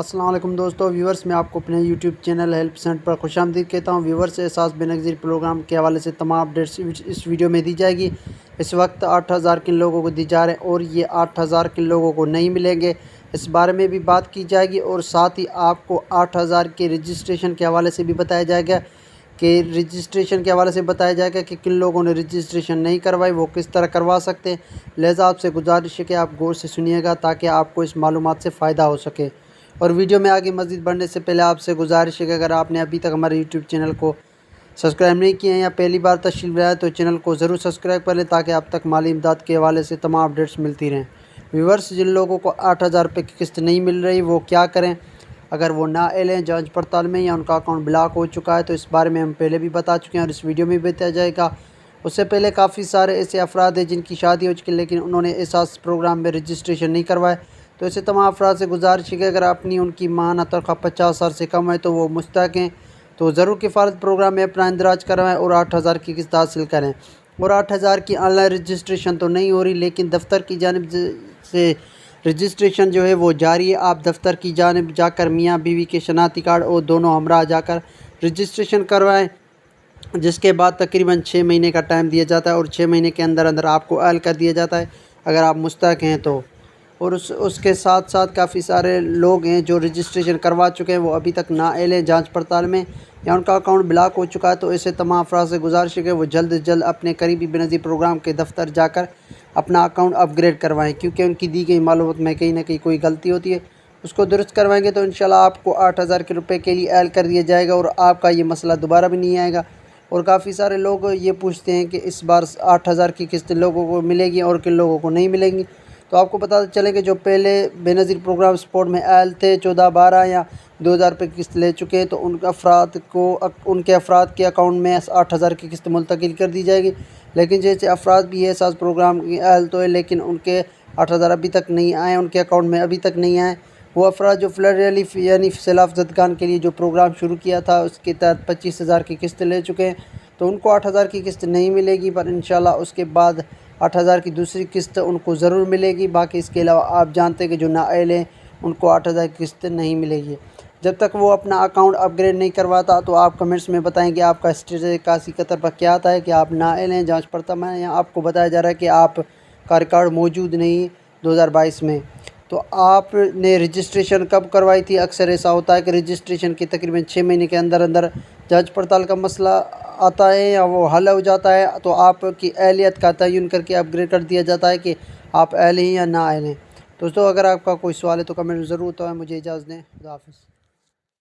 السلام علیکم دوستو ویورز، میں آپ کو اپنے یوٹیوب چینل ہیلپ سینٹر پر خوش آمدید کہتا ہوں۔ ویورز، احساس بے نظیر پروگرام کے حوالے سے تمام اپڈیٹس اس ویڈیو میں دی جائے گی۔ اس وقت 8000 کن لوگوں کو دی جا رہے ہیں اور یہ 8000 کن لوگوں کو نہیں ملیں گے، اس بارے میں بھی بات کی جائے گی اور ساتھ ہی آپ کو 8000 کے رجسٹریشن کے حوالے سے بھی بتایا جائے گا کہ کن لوگوں نے رجسٹریشن نہیں کروائی، وہ کس طرح کروا سکتے ہیں۔ لہٰذا آپ سے گزارش ہے کہ آپ غور سے سنیے گا تاکہ آپ کو اس معلومات سے فائدہ ہو سکے۔ اور ویڈیو میں آگے مزید بڑھنے سے پہلے آپ سے گزارش ہے کہ اگر آپ نے ابھی تک ہمارے یوٹیوب چینل کو سبسکرائب نہیں کیے ہیں یا پہلی بار تشریف لائے تو چینل کو ضرور سبسکرائب کر لیں تاکہ اب تک مالی امداد کے حوالے سے تمام اپڈیٹس ملتی رہیں۔ ویورز، جن لوگوں کو 8000 روپے کی قسط نہیں مل رہی وہ کیا کریں؟ اگر وہ نااہل ہیں جانچ پڑتال میں یا ان کا اکاؤنٹ بلاک ہو چکا ہے تو اس بارے میں ہم پہلے بھی بتا چکے ہیں اور اس ویڈیو میں بھی بتایا جائے گا۔ اس سے پہلے کافی سارے ایسے افراد ہیں جن کی شادی ہو چکی لیکن انہوں نے احساس پروگرام میں رجسٹریشن نہیں کروائے، تو ایسے تمام افراد سے گزارش ہے کہ اگر اپنی ان کی ماہانہ تنخواہ 50,000 سے کم ہے تو وہ مستحق ہیں، تو ضرور کفالت پروگرام میں اپنا اندراج کروائیں اور 8000 کی قسط حاصل کریں۔ اور 8000 کی آن لائن رجسٹریشن تو نہیں ہو رہی لیکن دفتر کی جانب سے رجسٹریشن جو ہے وہ جاری ہے۔ آپ دفتر کی جانب جا کر میاں بیوی کے شناختی کارڈ اور دونوں ہمراہ جا کر رجسٹریشن کروائیں، جس کے بعد تقریباً 6 مہینے کا ٹائم دیا جاتا ہے اور 6 مہینے کے اندر آپ کو اہل کر دیا جاتا ہے اگر آپ مستحق ہیں تو۔ اور اس کے ساتھ ساتھ کافی سارے لوگ ہیں جو رجسٹریشن کروا چکے ہیں، وہ ابھی تک نااہل ہیں جانچ پڑتال میں یا ان کا اکاؤنٹ بلاک ہو چکا ہے، تو ایسے تمام افراد سے گزارش ہے کہ وہ جلد از جلد اپنے قریبی بینظیر پروگرام کے دفتر جا کر اپنا اکاؤنٹ اپ گریڈ کروائیں، کیونکہ ان کی دی گئی معلومات میں کہیں نہ کہیں کوئی غلطی ہوتی ہے۔ اس کو درست کروائیں گے تو انشاءاللہ آپ کو 8000 کے روپے کے لیے اہل کر دیا جائے گا اور آپ کا یہ مسئلہ دوبارہ بھی نہیں آئے گا۔ اور کافی سارے لوگ یہ پوچھتے ہیں کہ اس بار 8000 کی قسط لوگوں کو ملے گی اور کن لوگوں کو نہیں ملیں گی، تو آپ کو پتہ چلے کہ جو پہلے بے نظیر پروگرام سپورٹ میں اہل تھے 14 یا 2000 روپے کی قسط لے چکے ہیں، تو ان کے افراد کے اکاؤنٹ میں 8000 کی قسط منتقل کر دی جائے گی۔ لیکن جیسے افراد بھی ہے احساس پروگرام کے اہل تو ہے لیکن ان کے 8000 ابھی تک نہیں آئے، ان کے اکاؤنٹ میں ابھی تک نہیں آئے، وہ افراد جو فلڈ ریلیف یعنی سیلاب زدگان کے لیے جو پروگرام شروع کیا تھا اس کے تحت 25,000 کی قسط لے چکے ہیں، تو ان کو 8000 کی قسط نہیں ملے گی، پر انشاءاللہ اس کے بعد 8000 کی دوسری قسط ان کو ضرور ملے گی۔ باقی اس کے علاوہ آپ جانتے ہیں کہ جو نااہل ہیں ان کو 8000 کی قسط نہیں ملے گی جب تک وہ اپنا اکاؤنٹ اپ گریڈ نہیں کرواتا۔ تو آپ کمنٹس میں بتائیں کہ آپ کا اسٹیٹس 81 قطر پر کیا آتا ہے، کہ آپ نااہل ہیں جانچ پڑتال میں یا آپ کو بتایا جا رہا ہے کہ آپ کا ریکارڈ موجود نہیں 2022 میں، تو آپ نے رجسٹریشن کب کروائی تھی۔ اکثر ایسا ہوتا ہے کہ رجسٹریشن کے تقریباً 6 مہینے کے اندر جانچ پڑتال کا مسئلہ آتا ہے یا وہ حل ہو جاتا ہے، تو آپ کی اہلیت کا تعین کر کے اپ گریڈ کر دیا جاتا ہے کہ آپ اہل ہیں یا نااہل ہیں۔ دوستو، اگر آپ کا کوئی سوال ہے تو کمنٹ ضرور تو مجھے اجازت دیں۔ خدا حافظ۔